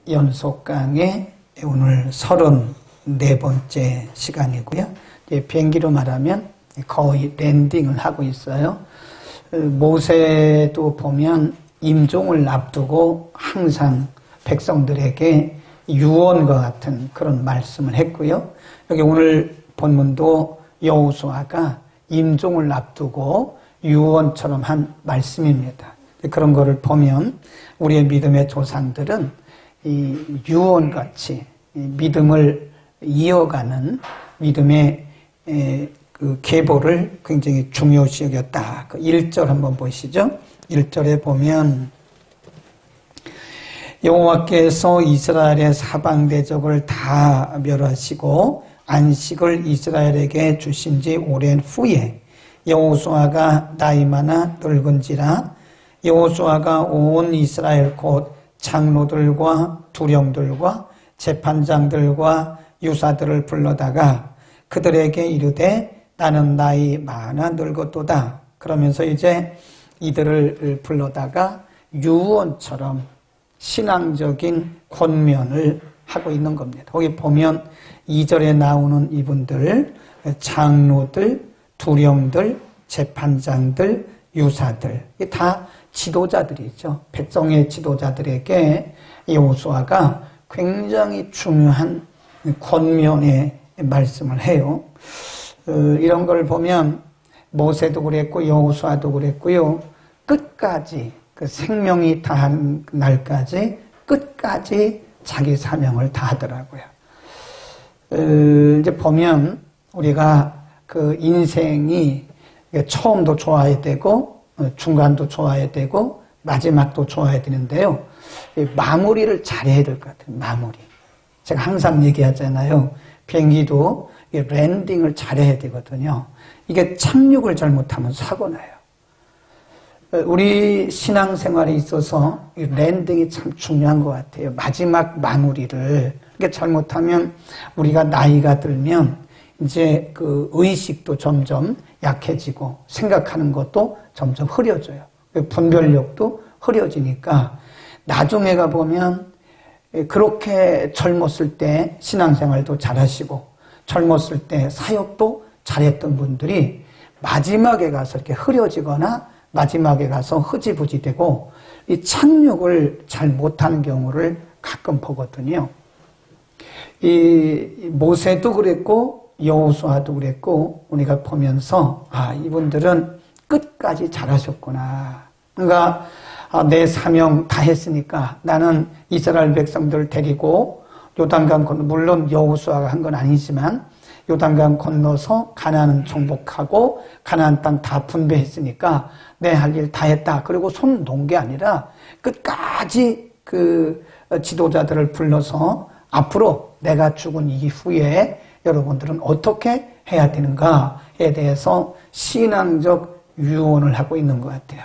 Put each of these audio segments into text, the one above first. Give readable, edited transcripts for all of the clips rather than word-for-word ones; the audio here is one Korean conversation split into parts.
연속 강의 오늘 34번째 시간이고요. 비행기로 말하면 거의 랜딩을 하고 있어요. 모세도 보면 임종을 앞두고 항상 백성들에게 유언과 같은 그런 말씀을 했고요. 여기 오늘 본문도 여호수아가 임종을 앞두고 유언처럼 한 말씀입니다. 그런 거를 보면 우리의 믿음의 조상들은 이 유언같이 믿음을 이어가는 믿음의 그 계보를 굉장히 중요시 여겼다. 그 1절 한번 보시죠. 1절에 보면 여호와께서 이스라엘의 사방 대적을 다 멸하시고 안식을 이스라엘에게 주신 지 오랜 후에 여호수아가 나이 많아 늙은지라 여호수아가 온 이스라엘 곧 장로들과 두령들과 재판장들과 유사들을 불러다가 그들에게 이르되 나는 나이 많아 늙었도다. 그러면서 이제 이들을 불러다가 유언처럼 신앙적인 권면을 하고 있는 겁니다. 거기 보면 2절에 나오는 이분들 장로들, 두령들, 재판장들, 유사들 다 지도자들이죠. 백성의 지도자들에게 여호수아가 굉장히 중요한 권면의 말씀을 해요. 이런 걸 보면 모세도 그랬고 여호수아도 그랬고요. 끝까지 그 생명이 다한 날까지 끝까지 자기 사명을 다하더라고요. 이제 보면 우리가 그 인생이 처음도 좋아야 되고 중간도 좋아야 되고 마지막도 좋아야 되는데요. 마무리를 잘해야 될 것 같아요. 마무리. 제가 항상 얘기하잖아요. 비행기도 랜딩을 잘해야 되거든요. 이게 착륙을 잘못하면 사고 나요. 우리 신앙생활에 있어서 랜딩이 참 중요한 것 같아요. 마지막 마무리를. 이게 잘못하면 우리가 나이가 들면 이제 그 의식도 점점 약해지고 생각하는 것도 점점 흐려져요. 분별력도 흐려지니까 나중에 가보면 그렇게 젊었을 때 신앙생활도 잘하시고 젊었을 때 사역도 잘했던 분들이 마지막에 가서 이렇게 흐려지거나 마지막에 가서 흐지부지 되고 이 착륙을 잘 못하는 경우를 가끔 보거든요. 이 모세도 그랬고 여호수아도 그랬고 우리가 보면서 이분들은 끝까지 잘하셨구나. 그러니까 내 사명 다 했으니까 나는 이스라엘 백성들을 데리고 요단강 건너 물론 여호수아가 한 건 아니지만 요단강 건너서 가나안 정복하고 가나안 땅 다 분배했으니까 내 할 일 다 했다. 그리고 손 놓은 게 아니라 끝까지 그 지도자들을 불러서 앞으로 내가 죽은 이후에 여러분들은 어떻게 해야 되는가에 대해서 신앙적 유언을 하고 있는 것 같아요.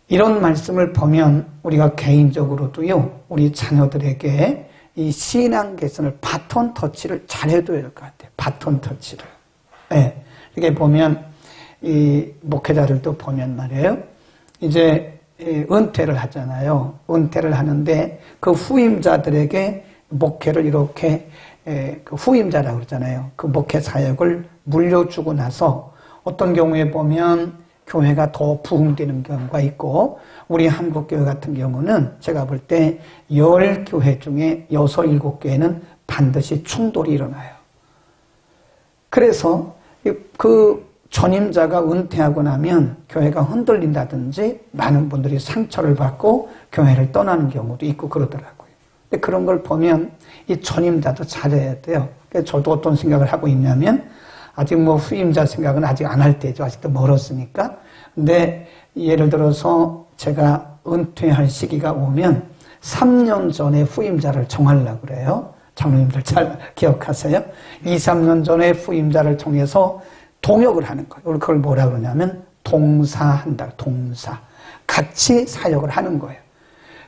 이런 말씀을 보면 우리가 개인적으로도요, 우리 자녀들에게 이 신앙 개선을 바톤 터치를 잘해둬야 될 것 같아요. 바톤 터치를. 네. 이렇게 보면 이 목회자들도 보면 말이에요. 이제 은퇴를 하잖아요. 은퇴를 하는데 그 후임자들에게 목회를 이렇게 그 후임자라고 그러잖아요. 그 목회 사역을 물려주고 나서 어떤 경우에 보면 교회가 더 부흥되는 경우가 있고 우리 한국교회 같은 경우는 제가 볼 때 10교회 중에 6, 7교회는 반드시 충돌이 일어나요. 그래서 그 전임자가 은퇴하고 나면 교회가 흔들린다든지 많은 분들이 상처를 받고 교회를 떠나는 경우도 있고 그러더라고요. 근데 그런 걸 보면 이 전임자도 잘해야 돼요. 그래서 저도 어떤 생각을 하고 있냐면 아직 후임자 생각은 아직 안 할 때죠. 아직도 멀었으니까. 근데 예를 들어서 제가 은퇴할 시기가 오면 3년 전에 후임자를 정하려고 그래요. 장로님들 잘 기억하세요? 2, 3년 전에 후임자를 정해서 동역을 하는 거예요. 그걸 뭐라 그러냐면 동사한다. 동사. 같이 사역을 하는 거예요.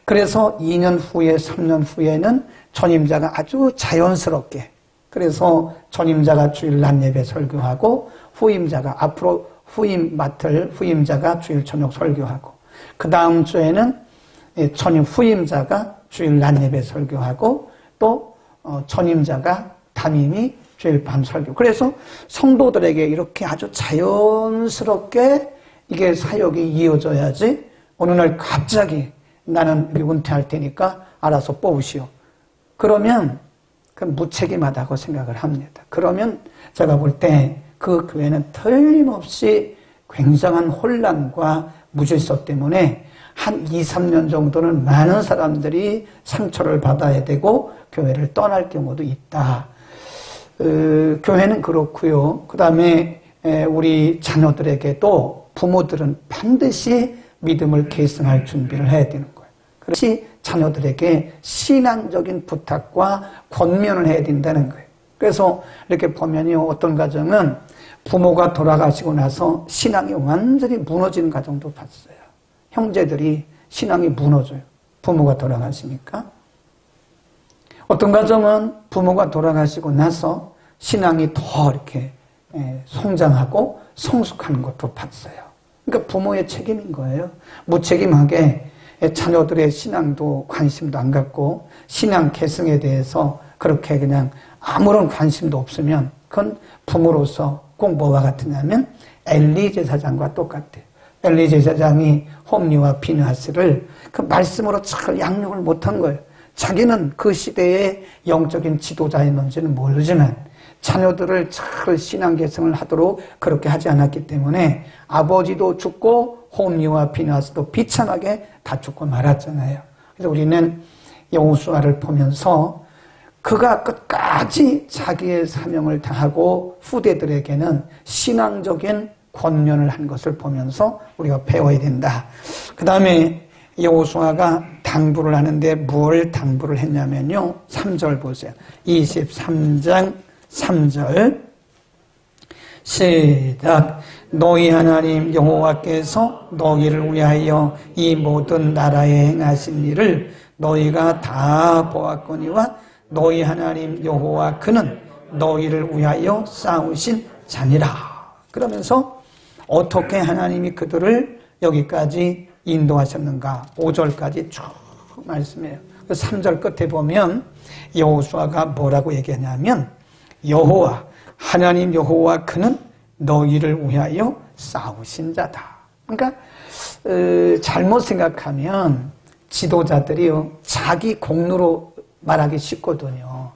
그래서 2년 후에 3년 후에는 전임자가 아주 자연스럽게 그래서 전임자가 주일 낮 예배 설교하고 후임자가 앞으로 후임 맡을 후임자가 주일 저녁 설교하고 그 다음 주에는 전임 후임자가 주일 낮 예배 설교하고 또 전임자가 담임이 주일 밤 설교. 그래서 성도들에게 이렇게 아주 자연스럽게 이게 사역이 이어져야지 어느 날 갑자기 나는 은퇴할 테니까 알아서 뽑으시오. 그러면 그건 무책임하다고 생각을 합니다. 그러면 제가 볼 때 그 교회는 틀림없이 굉장한 혼란과 무질서 때문에 한 2, 3년 정도는 많은 사람들이 상처를 받아야 되고 교회를 떠날 경우도 있다. 교회는 그렇고요. 그 다음에 우리 자녀들에게도 부모들은 반드시 믿음을 계승할 준비를 해야 되는 거예요. 그렇지 자녀들에게 신앙적인 부탁과 권면을 해야 된다는 거예요. 그래서 이렇게 보면요, 어떤 가정은 부모가 돌아가시고 나서 신앙이 완전히 무너지는 가정도 봤어요. 형제들이 신앙이 무너져요. 부모가 돌아가시니까. 어떤 가정은 부모가 돌아가시고 나서 신앙이 더 이렇게 성장하고 성숙하는 것도 봤어요. 그러니까 부모의 책임인 거예요. 무책임하게 자녀들의 신앙도 관심도 안 갖고 신앙 계승에 대해서 그렇게 그냥 아무런 관심도 없으면 그건 부모로서 꼭 뭐와 같으냐면 엘리 제사장과 똑같아요. 엘리 제사장이 홈리와 비느하스를 그 말씀으로 잘 양육을 못한 거예요. 자기는 그 시대의 영적인 지도자였는지는 모르지만 자녀들을 잘 신앙 계승을 하도록 그렇게 하지 않았기 때문에 아버지도 죽고 홈리와 비느하스도 비참하게 다 죽고 말았잖아요. 그래서 우리는 여호수아를 보면서 그가 끝까지 자기의 사명을 다하고 후대들에게는 신앙적인 권면을 한 것을 보면서 우리가 배워야 된다. 그 다음에 여호수아가 당부를 하는데 뭘 당부를 했냐면요. 3절 보세요. 23장 3절 시작. 너희 하나님 여호와께서 너희를 위하여 이 모든 나라에 행하신 일을 너희가 다 보았거니와 너희 하나님 여호와 그는 너희를 위하여 싸우신 자니라. 그러면서 어떻게 하나님이 그들을 여기까지 인도하셨는가 5절까지 쭉 말씀해요. 3절 끝에 보면 여호수아가 뭐라고 얘기하냐면 여호와 하나님 여호와 그는 너희를 위하여 싸우신 자다. 그러니까 잘못 생각하면 지도자들이요 자기 공로로 말하기 쉽거든요.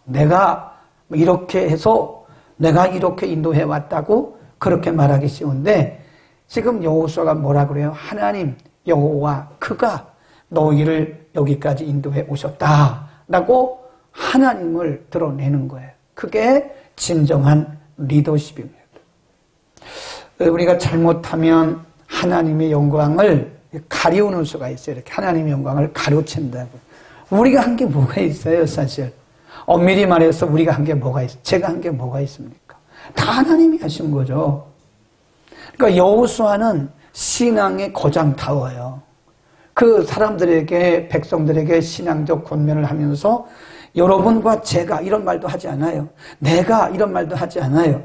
내가 이렇게 해서 내가 이렇게 인도해 왔다고 그렇게 말하기 쉬운데 지금 여호수아가 뭐라 그래요? 하나님 여호와 그가 너희를 여기까지 인도해 오셨다라고 하나님을 드러내는 거예요. 그게 진정한 리더십입니다. 우리가 잘못하면 하나님의 영광을 가리우는 수가 있어요. 이렇게 하나님의 영광을 가로챈다고. 우리가 한 게 뭐가 있어요, 사실? 엄밀히 말해서 우리가 한 게 뭐가 있어요? 제가 한 게 뭐가 있습니까? 다 하나님이 하신 거죠. 그러니까 여호수아는 신앙의 거장타워예요. 그 사람들에게, 백성들에게 신앙적 권면을 하면서 여러분과 제가 이런 말도 하지 않아요. 내가 이런 말도 하지 않아요.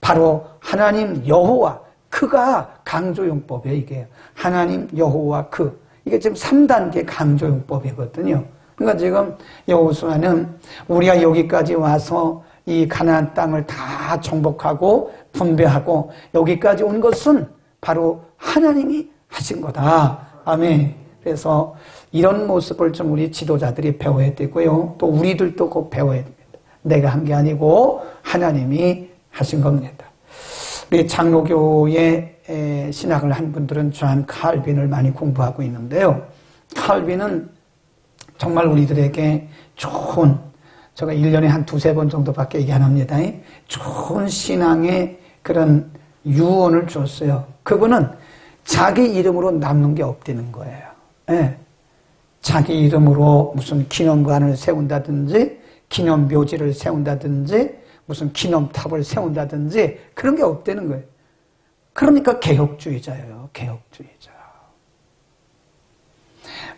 바로 하나님 여호와 그가 강조용법이에요. 이게 하나님 여호와 그 이게 지금 3단계 강조용법이거든요. 그러니까 지금 여호수아는 우리가 여기까지 와서 이 가나안 땅을 다 정복하고 분배하고 여기까지 온 것은 바로 하나님이 하신 거다. 아멘. 그래서 이런 모습을 좀 우리 지도자들이 배워야 되고요. 또 우리들도 꼭 배워야 됩니다. 내가 한 게 아니고 하나님이 하신 겁니다. 우리 장로교의 신학을 한 분들은 존 칼빈을 많이 공부하고 있는데요. 칼빈은 정말 우리들에게 좋은, 제가 1년에 한 2-3번 정도밖에 얘기 안 합니다. 좋은 신앙의 그런 유언을 줬어요. 그분은 자기 이름으로 남는 게 없다는 거예요. 네. 자기 이름으로 무슨 기념관을 세운다든지 기념묘지를 세운다든지 무슨 기념탑을 세운다든지 그런 게 없다는 거예요. 그러니까 개혁주의자예요. 개혁주의자.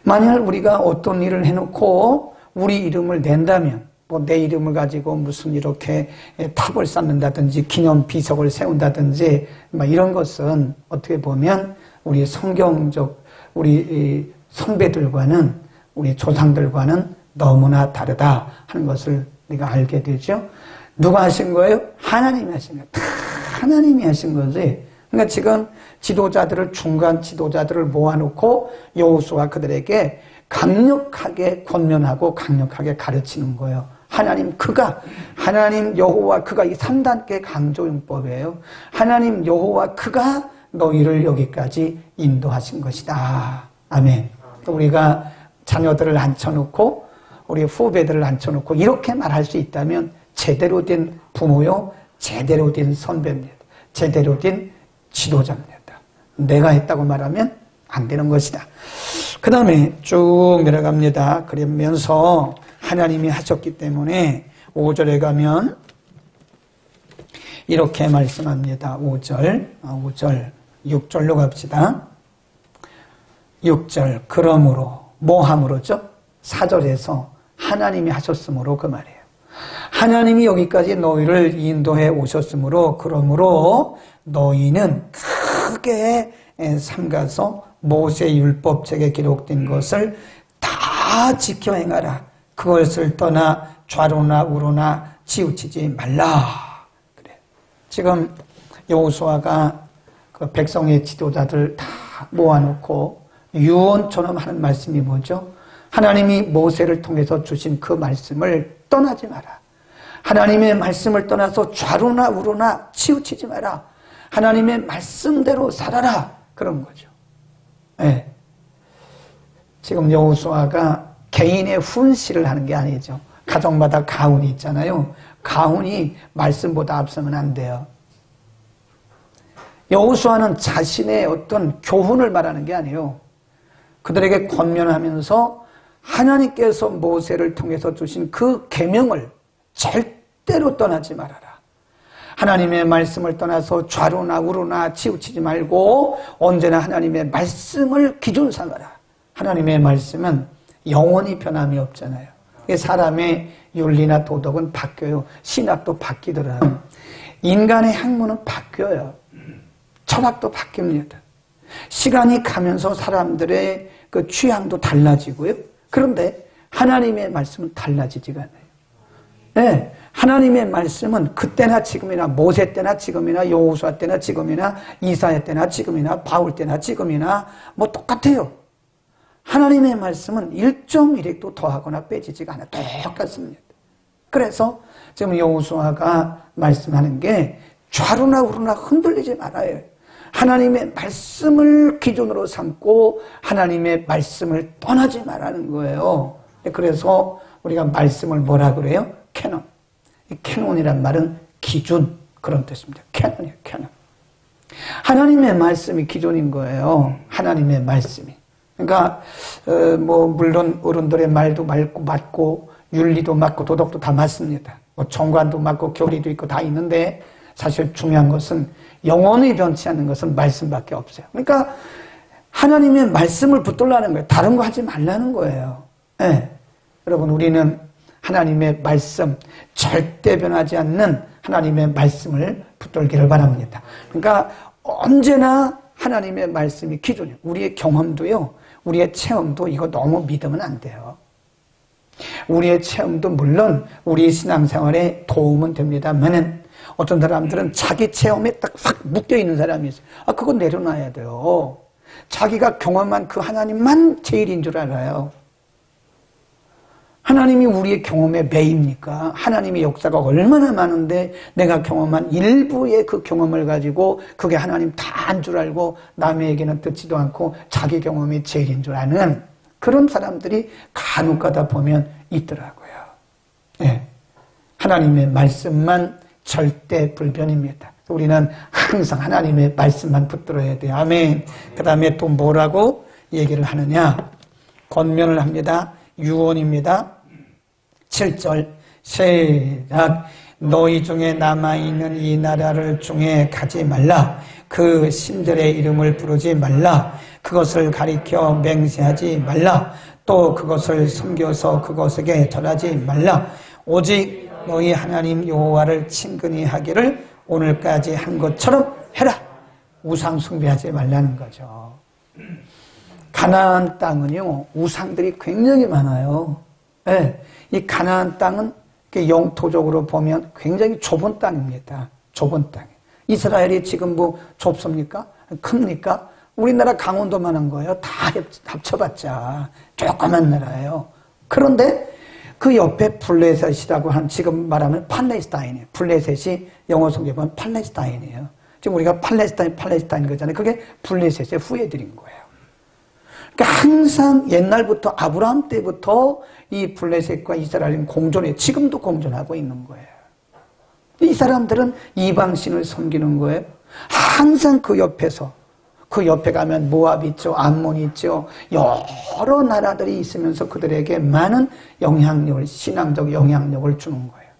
만약 우리가 어떤 일을 해놓고 우리 이름을 낸다면 뭐 내 이름을 가지고 무슨 이렇게 탑을 쌓는다든지 기념 비석을 세운다든지 막 이런 것은 어떻게 보면 우리 성경적 우리 선배들과는 우리 조상들과는 너무나 다르다 하는 것을 우리가 알게 되죠. 누가 하신 거예요? 하나님이 하신 거예요. 다 하나님이 하신 거지. 그러니까 지금 지도자들을 중간 지도자들을 모아놓고 여호수아 그들에게 강력하게 권면하고 강력하게 가르치는 거예요. 하나님 그가 하나님 여호와 그가 이 3단계 강조용법이에요. 하나님 여호와 그가 너희를 여기까지 인도하신 것이다. 아멘. 또 우리가 자녀들을 앉혀놓고 우리 후배들을 앉혀놓고 이렇게 말할 수 있다면 제대로 된 부모요, 제대로 된 선배입니다. 제대로 된 지도자입니다. 내가 했다고 말하면 안 되는 것이다. 그 다음에 쭉 내려갑니다. 그러면서 하나님이 하셨기 때문에 5절에 가면 이렇게 말씀합니다. 5절, 6절로 갑시다. 6절, 그러므로 뭐 함으로죠? 4절에서 하나님이 하셨으므로 그 말이에요. 하나님이 여기까지 너희를 인도해 오셨으므로 그러므로 너희는 크게 삼가서 모세 율법책에 기록된 것을 다 지켜 행하라. 그것을 떠나 좌로나 우로나 치우치지 말라. 그래. 지금 여호수아가 그 백성의 지도자들 다 모아놓고 유언처럼 하는 말씀이 뭐죠? 하나님이 모세를 통해서 주신 그 말씀을 떠나지 마라. 하나님의 말씀을 떠나서 좌로나 우로나 치우치지 마라. 하나님의 말씀대로 살아라. 그런 거죠. 네. 지금 여호수아가 개인의 훈시를 하는 게 아니죠. 가정마다 가훈이 있잖아요. 가훈이 말씀보다 앞서면 안 돼요. 여호수아는 자신의 어떤 교훈을 말하는 게 아니에요. 그들에게 권면하면서 하나님께서 모세를 통해서 주신 그 계명을 절대로 떠나지 말아라. 하나님의 말씀을 떠나서 좌로나 우로나 치우치지 말고 언제나 하나님의 말씀을 기준 삼아라. 하나님의 말씀은 영원히 변함이 없잖아요. 사람의 윤리나 도덕은 바뀌어요. 신학도 바뀌더라. 인간의 학문은 바뀌어요. 철학도 바뀝니다. 시간이 가면서 사람들의 그 취향도 달라지고요. 그런데 하나님의 말씀은 달라지지가 않아요. 네, 하나님의 말씀은 그때나 지금이나 모세 때나 지금이나 여호수아 때나 지금이나 이사야 때나 지금이나 바울 때나 지금이나 뭐 똑같아요. 하나님의 말씀은 1.1획도 더하거나 빼지지가 않아요. 똑같습니다. 그래서 지금 여호수아가 말씀하는 게 좌로나 우로나 흔들리지 말아요. 하나님의 말씀을 기준으로 삼고 하나님의 말씀을 떠나지 말라는 거예요. 그래서 우리가 말씀을 뭐라 그래요? 캐논. 이 캐논이란 말은 기준 그런 뜻입니다. 캐논이에요. 캐논. 하나님의 말씀이 기준인 거예요. 하나님의 말씀이. 그러니까 뭐 물론 어른들의 말도 맞고 윤리도 맞고 도덕도 다 맞습니다. 뭐 정관도 맞고 교리도 있고 다 있는데 사실 중요한 것은 영원히 변치 않는 것은 말씀밖에 없어요. 그러니까 하나님의 말씀을 붙들라는 거예요. 다른 거 하지 말라는 거예요. 네. 여러분 우리는 하나님의 말씀 절대 변하지 않는 하나님의 말씀을 붙들기를 바랍니다. 그러니까 언제나 하나님의 말씀이 기준이에요. 우리의 경험도요. 우리의 체험도 이거 너무 믿으면 안 돼요. 우리의 체험도 물론 우리 신앙생활에 도움은 됩니다만은 어떤 사람들은 자기 체험에 딱 싹 묶여있는 사람이 있어요. 그건 내려놔야 돼요. 자기가 경험한 그 하나님만 제일인 줄 알아요. 하나님이 우리의 경험에 매입니까? 하나님의 역사가 얼마나 많은데 내가 경험한 일부의 그 경험을 가지고 그게 하나님 다인 줄 알고 남의 얘기는 듣지도 않고 자기 경험이 제일인 줄 아는 그런 사람들이 간혹 가다 보면 있더라고요. 네. 하나님의 말씀만 절대 불변입니다. 우리는 항상 하나님의 말씀만 붙들어야 돼요. 아멘. 그 다음에 또 뭐라고 얘기를 하느냐? 권면을 합니다. 유언입니다. 7절 시작. 너희 중에 남아있는 이 나라를 중에 가지 말라. 그 신들의 이름을 부르지 말라. 그것을 가리켜 맹세하지 말라. 또 그것을 숨겨서 그것에게 절하지 말라. 오직 너희 하나님 여호와를 친근히 하기를 오늘까지 한 것처럼 해라. 우상 숭배하지 말라는 거죠. 가나안 땅은요, 우상들이 굉장히 많아요. 예, 이 가나안 땅은 영토적으로 보면 굉장히 좁은 땅입니다. 좁은 땅. 이스라엘이 지금 뭐 좁습니까? 큽니까? 우리나라 강원도만한 거예요. 다 합쳐봤자 조그만 나라예요. 그런데 그 옆에 블레셋이라고 한, 지금 말하면 팔레스타인이에요. 블레셋이 영어 성경에 보면 팔레스타인이에요. 지금 우리가 팔레스타인 거잖아요. 그게 블레셋의 후예들인 거예요. 그러니까 항상 옛날부터 아브라함 때부터 이 블레셋과 이스라엘은 공존해, 지금도 공존하고 있는 거예요. 이 사람들은 이방신을 섬기는 거예요. 항상 그 옆에서, 그 옆에 가면 모압 있죠, 암몬 있죠, 여러 나라들이 있으면서 그들에게 많은 영향력을, 신앙적 영향력을 주는 거예요.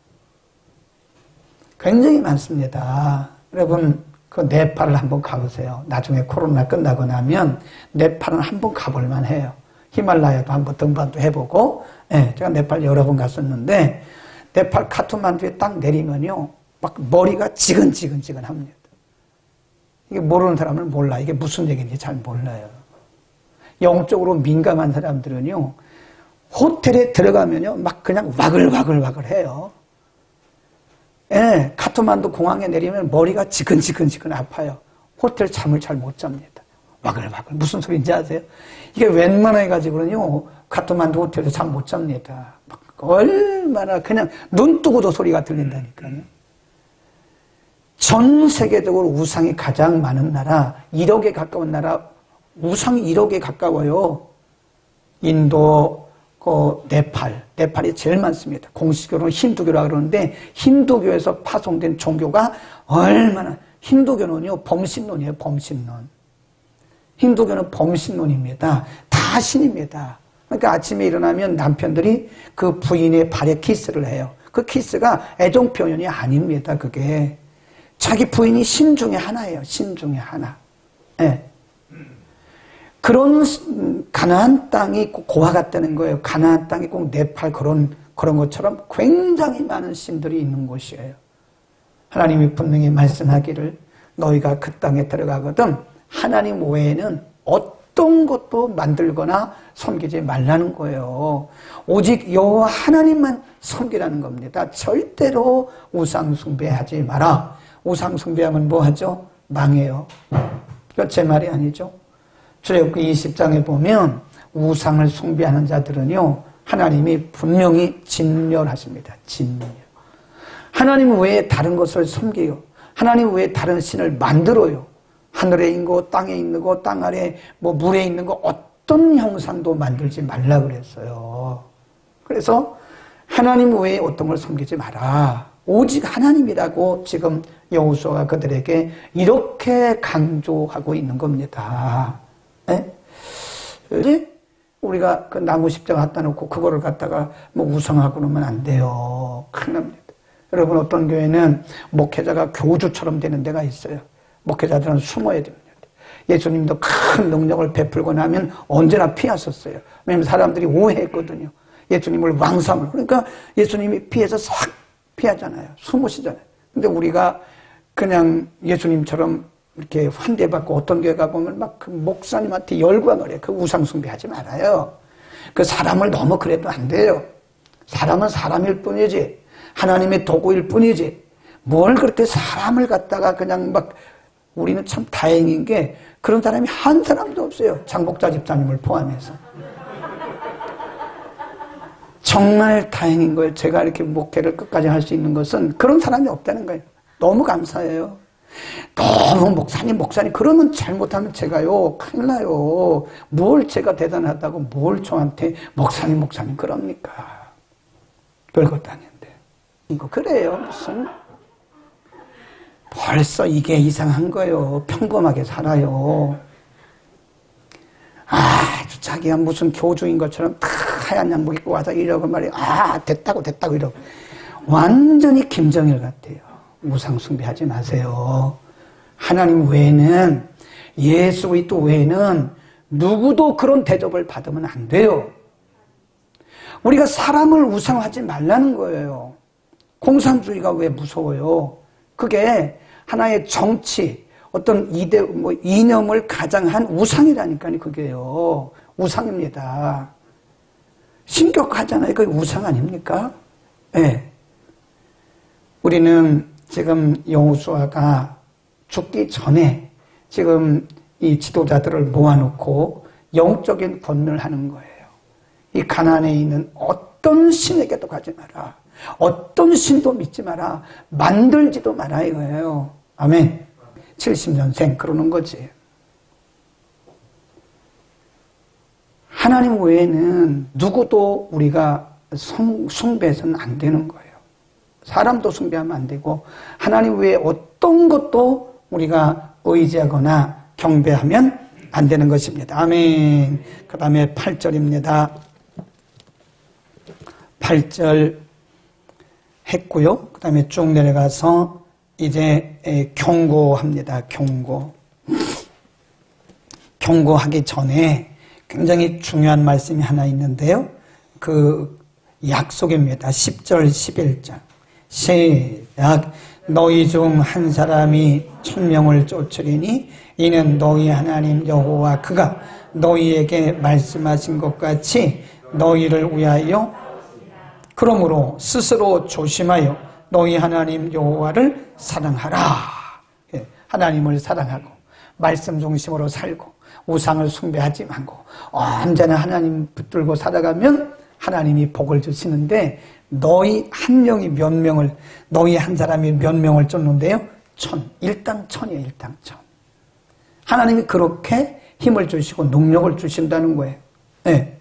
굉장히 많습니다. 여러분, 그 네팔을 한번 가보세요. 나중에 코로나 끝나고 나면 네팔은 한번 가볼만 해요. 히말라야도 한번 등반도 해보고, 예, 제가 네팔 여러 번 갔었는데, 네팔 카트만두에 딱 내리면요, 막 머리가 지근지근합니다. 이게 모르는 사람은 몰라. 이게 무슨 얘기인지 잘 몰라요. 영적으로 민감한 사람들은요, 호텔에 들어가면요, 막 그냥 와글와글 해요. 예, 카트만두 공항에 내리면 머리가 지근지근 아파요. 호텔 잠을 잘 못 잡니다. 와글와글. 무슨 소리인지 아세요? 이게 웬만해가지고는요, 카트만두 호텔에서 잠 못 잡니다. 막 얼마나 그냥 눈 뜨고도 소리가 들린다니까요. 전 세계적으로 우상이 가장 많은 나라, 1억에 가까운 나라, 우상이 1억에 가까워요. 인도, 네팔이 제일 많습니다. 공식적으로는 힌두교라고 그러는데, 힌두교에서 파송된 종교가 얼마나, 힌두교는요, 범신론이에요, 범신론. 힌두교는 범신론입니다. 다 신입니다. 그러니까 아침에 일어나면 남편들이 그 부인의 발에 키스를 해요. 그 키스가 애정 표현이 아닙니다, 그게. 자기 부인이 신 중에 하나예요. 신 중에 하나. 네. 그런 가나안 땅이 꼭 고아 같다는 거예요. 가나안 땅이 꼭 네팔 그런 것처럼 굉장히 많은 신들이 있는 곳이에요. 하나님이 분명히 말씀하기를 너희가 그 땅에 들어가거든 하나님 외에는 어떤 것도 만들거나 섬기지 말라는 거예요. 오직 여호와 하나님만 섬기라는 겁니다. 절대로 우상 숭배하지 마라. 우상 숭배하면 뭐 하죠? 망해요. 이거 제 말이 아니죠. 출애굽기 20장에 보면 우상을 숭배하는 자들은요, 하나님이 분명히 진멸하십니다. 진멸. 하나님 외에 다른 것을 섬겨요. 하나님 외에 다른 신을 만들어요. 하늘에 있는 거, 땅에 있는 거, 땅 아래 뭐 물에 있는 거 어떤 형상도 만들지 말라 그랬어요. 그래서 하나님 외에 어떤 걸 섬기지 마라. 오직 하나님이라고 지금 여호수아가 그들에게 이렇게 강조하고 있는 겁니다. 네? 우리가 그 나무 십자가 갖다 놓고 그거를 갖다가 뭐 우상하고 그러면 안 돼요. 큰일 납니다. 여러분, 어떤 교회는 목회자가 교주처럼 되는 데가 있어요. 목회자들은 숨어야 됩니다. 예수님도 큰 능력을 베풀고 나면 언제나 피하셨어요. 왜냐하면 사람들이 오해했거든요. 예수님을 왕삼을. 그러니까 예수님이 피해서 싹 피하잖아요. 숨으시잖아요. 근데 우리가 그냥 예수님처럼 이렇게 환대받고 어떤 교회 가보면 막 그 목사님한테 열광을 해요. 그 우상숭배하지 말아요. 그 사람을 너무 그래도 안 돼요. 사람은 사람일 뿐이지. 하나님의 도구일 뿐이지. 뭘 그렇게 사람을 갖다가 그냥 막 우리는 참 다행인 게 그런 사람이 한 사람도 없어요. 장복자 집사님을 포함해서. 정말 다행인 거예요. 제가 이렇게 목회를 끝까지 할 수 있는 것은 그런 사람이 없다는 거예요. 너무 감사해요. 너무 목사님 그러면 잘못하면 제가요 큰일 나요. 뭘 제가 대단하다고 뭘 저한테 목사님 그럽니까? 별것도 아닌데. 이거 그래요. 무슨 벌써 이게 이상한 거예요. 평범하게 살아요. 아주 자기가 무슨 교주인 것처럼 다 하얀 양복 입고 와서 이러고 말이야. 됐다고 이러고. 완전히 김정일 같아요. 우상 숭배하지 마세요. 하나님 외에는, 예수 그리스도 외에는 누구도 그런 대접을 받으면 안 돼요. 우리가 사람을 우상하지 말라는 거예요. 공산주의가 왜 무서워요? 그게 하나의 정치 어떤 이념을 가장한 우상이라니까요, 그게요. 우상입니다. 신격하잖아요. 그게 우상 아닙니까? 예. 네. 우리는 지금 여호수아가 죽기 전에 지금 이 지도자들을 모아놓고 영적인 권면을 하는 거예요. 이 가나안에 있는 어떤 신에게도 가지 마라. 어떤 신도 믿지 마라. 만들지도 마라 이거예요. 아멘. 70년생 그러는 거지. 하나님 외에는 누구도 우리가 숭배해서는 안 되는 거예요. 사람도 숭배하면 안 되고 하나님 외에 어떤 것도 우리가 의지하거나 경배하면 안 되는 것입니다. 아멘. 그 다음에 8절입니다. 8절 했고요. 그 다음에 쭉 내려가서 이제 경고합니다. 경고하기 전에 굉장히 중요한 말씀이 하나 있는데요. 그 약속입니다. 10절, 11절. 시작. 너희 중 한 사람이 1000명을 쫓으리니 이는 너희 하나님 여호와 그가 너희에게 말씀하신 것 같이 너희를 위하여 그러므로 스스로 조심하여 너희 하나님 여호와를 사랑하라. 하나님을 사랑하고 말씀 중심으로 살고 우상을 숭배하지 말고 언제나 하나님 붙들고 살아가면 하나님이 복을 주시는데 너희 한 명이 몇 명을 너희 한 사람이 몇 명을 쫓는데요? 1000. 일당 1000이에요. 일당 1000. 하나님이 그렇게 힘을 주시고 능력을 주신다는 거예요. 네.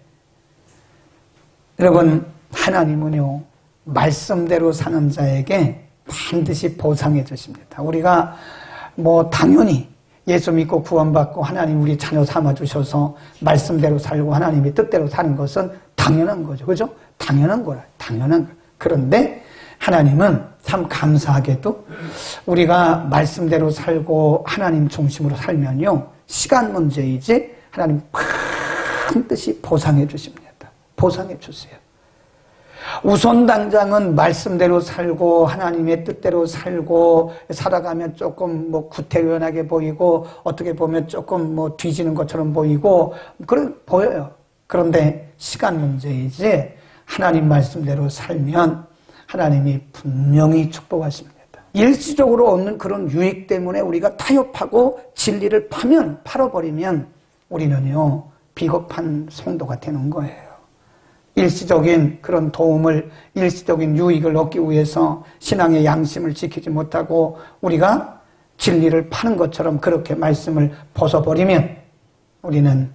여러분 하나님은요 말씀대로 사는 자에게 반드시 보상해 주십니다. 우리가 당연히 예수 믿고 구원받고 하나님 우리 자녀 삼아 주셔서 말씀대로 살고 하나님의 뜻대로 사는 것은 당연한 거죠. 그죠? 당연한 거라. 당연한 거. 그런데 하나님은 참 감사하게도 우리가 말씀대로 살고 하나님 중심으로 살면요. 시간 문제이지 하나님 반드시 보상해 주십니다. 보상해 주세요. 우선 당장은 말씀대로 살고 하나님의 뜻대로 살고 살아가면 조금 구태연하게 보이고 어떻게 보면 조금 뒤지는 것처럼 보이고 보여요. 그런데 시간 문제이지 하나님 말씀대로 살면 하나님이 분명히 축복하십니다. 일시적으로 얻는 그런 유익 때문에 우리가 타협하고 진리를 팔아버리면 우리는요 비겁한 성도가 되는 거예요. 일시적인 그런 도움을 일시적인 유익을 얻기 위해서 신앙의 양심을 지키지 못하고 우리가 진리를 파는 것처럼 그렇게 말씀을 벗어버리면 우리는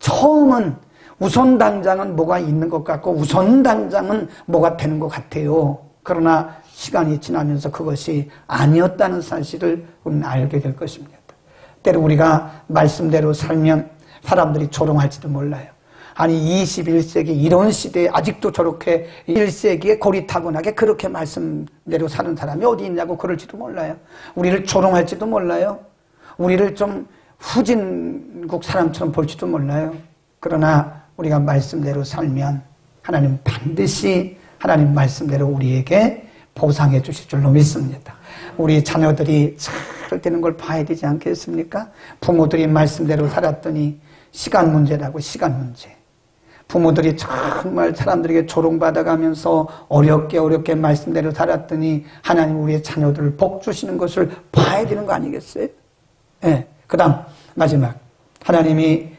처음은 우선 당장은 뭐가 있는 것 같고 우선 당장은 뭐가 되는 것 같아요. 그러나 시간이 지나면서 그것이 아니었다는 사실을 우리는 알게 될 것입니다. 때로 우리가 말씀대로 살면 사람들이 조롱할지도 몰라요. 아니 21세기 이런 시대에 아직도 저렇게 1세기에 고리타분하게 그렇게 말씀대로 사는 사람이 어디 있냐고 그럴지도 몰라요. 우리를 조롱할지도 몰라요. 우리를 좀 후진국 사람처럼 볼지도 몰라요. 그러나 우리가 말씀대로 살면 하나님 반드시 하나님 말씀대로 우리에게 보상해 주실 줄로 믿습니다. 우리 자녀들이 잘 되는 걸 봐야 되지 않겠습니까? 부모들이 말씀대로 살았더니 시간 문제라고 시간 문제. 부모들이 정말 사람들에게 조롱받아가면서 어렵게 말씀대로 살았더니 하나님 우리의 자녀들을 복 주시는 것을 봐야 되는 거 아니겠어요? 네. 그 다음 마지막 하나님이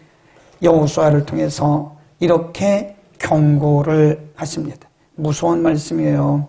여호수아를 통해서 이렇게 경고를 하십니다. 무서운 말씀이에요.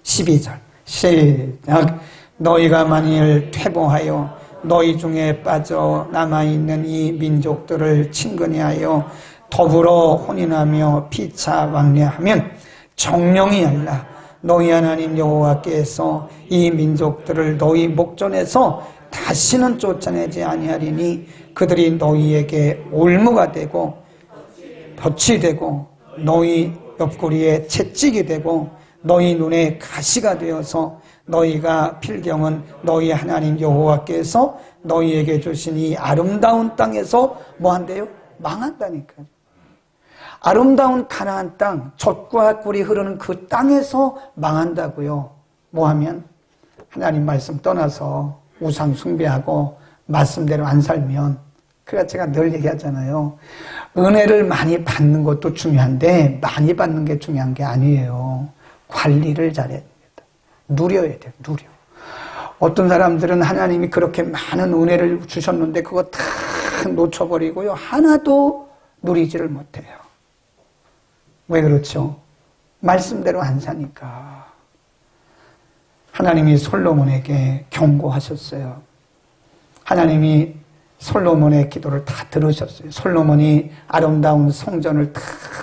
12절 시작. 너희가 만일 퇴보하여 너희 중에 빠져 남아있는 이 민족들을 친근히하여 더불어 혼인하며 피차 왕래하면 정령이 알라. 너희 하나님 여호와께서 이 민족들을 너희 목전에서 다시는 쫓아내지 아니하리니 그들이 너희에게 올무가 되고 덫이 되고 너희 옆구리에 채찍이 되고 너희 눈에 가시가 되어서 너희가 필경은 너희 하나님 여호와께서 너희에게 주신 이 아름다운 땅에서 뭐한대요? 망한다니까요. 아름다운 가나안 땅, 젖과 꿀이 흐르는 그 땅에서 망한다고요. 뭐하면? 하나님 말씀 떠나서 우상 숭배하고 말씀대로 안 살면, 그러니까 제가 늘 얘기하잖아요. 은혜를 많이 받는 것도 중요한데 많이 받는 게 중요한 게 아니에요. 관리를 잘해야 됩니다. 누려야 돼요. 누려. 어떤 사람들은 하나님이 그렇게 많은 은혜를 주셨는데 그거 다 놓쳐버리고요. 하나도 누리지를 못해요. 왜 그렇죠? 말씀대로 안 사니까. 하나님이 솔로몬에게 경고하셨어요. 하나님이 솔로몬의 기도를 다 들으셨어요. 솔로몬이 아름다운 성전을 다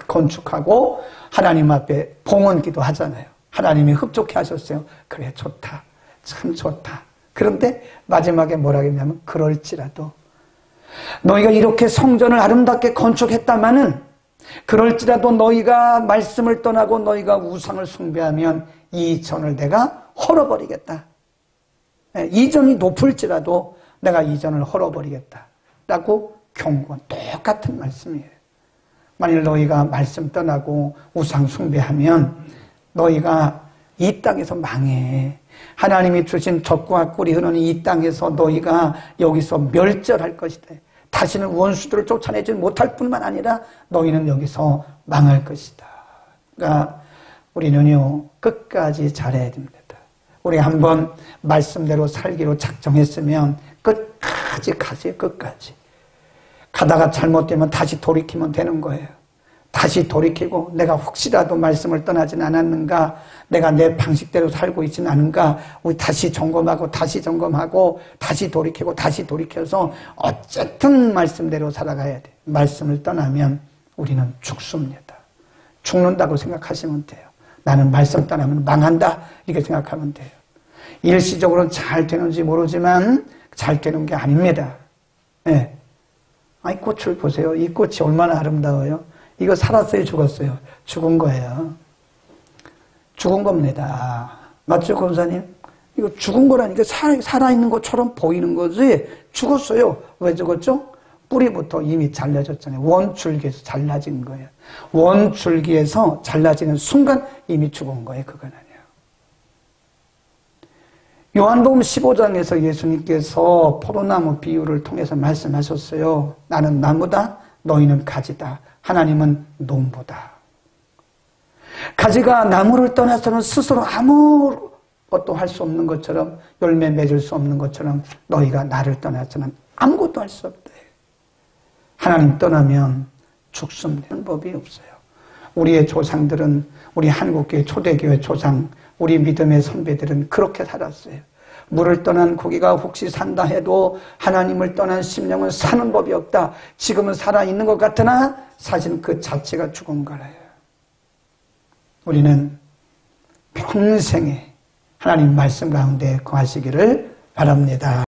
건축하고 하나님 앞에 봉헌기도 하잖아요. 하나님이 흡족해 하셨어요. 그래, 좋다. 참 좋다. 그런데 마지막에 뭐라고 했냐면, 그럴지라도 너희가 이렇게 성전을 아름답게 건축했다마는 그럴지라도 너희가 말씀을 떠나고 너희가 우상을 숭배하면 이 전을 내가 헐어버리겠다. 이 전이 높을지라도 내가 이 전을 헐어버리겠다 라고 경고한 똑같은 말씀이에요. 만일 너희가 말씀 떠나고 우상 숭배하면 너희가 이 땅에서 망해. 하나님이 주신 젖과 꿀이 흐르는 이 땅에서 너희가 여기서 멸절할 것이다. 다시는 원수들을 쫓아내지 못할 뿐만 아니라 너희는 여기서 망할 것이다. 그러니까 우리는요, 끝까지 잘해야 됩니다. 우리 한번 말씀대로 살기로 작정했으면 끝까지 가세요. 끝까지. 가다가 잘못되면 다시 돌이키면 되는 거예요. 다시 돌이키고 내가 혹시라도 말씀을 떠나진 않았는가, 내가 내 방식대로 살고 있지는 않은가, 우리 다시 점검하고 다시 점검하고 다시 돌이키고 다시 돌이켜서 어쨌든 말씀대로 살아가야 돼. 말씀을 떠나면 우리는 죽습니다. 죽는다고 생각하시면 돼요. 나는 말씀 떠나면 망한다 이렇게 생각하면 돼요. 일시적으로는 잘 되는지 모르지만 잘 되는 게 아닙니다. 네. 아이, 꽃을 보세요. 이 꽃이 얼마나 아름다워요. 이거 살았어요, 죽었어요? 죽은 거예요. 죽은 겁니다. 맞죠, 검사님? 이거 죽은 거라니까 살아있는 것처럼 보이는 거지. 죽었어요. 왜 죽었죠? 뿌리부터 이미 잘라졌잖아요. 원줄기에서 잘라진 거예요. 원줄기에서 잘라지는 순간 이미 죽은 거예요. 그건 아니에요. 요한복음 15장에서 예수님께서 포도나무 비유를 통해서 말씀하셨어요. 나는 나무다, 너희는 가지다. 하나님은 농부다. 가지가 나무를 떠나서는 스스로 아무것도 할 수 없는 것처럼, 열매 맺을 수 없는 것처럼 너희가 나를 떠나서는 아무것도 할 수 없다. 하나님 떠나면 죽습니다. 법이 없어요. 우리의 조상들은, 우리 한국교회 초대교회 조상, 우리 믿음의 선배들은 그렇게 살았어요. 물을 떠난 고기가 혹시 산다 해도 하나님을 떠난 심령은 사는 법이 없다. 지금은 살아있는 것 같으나 사실은 그 자체가 죽은 거예요. 우리는 평생에 하나님 말씀 가운데 거하시기를 바랍니다.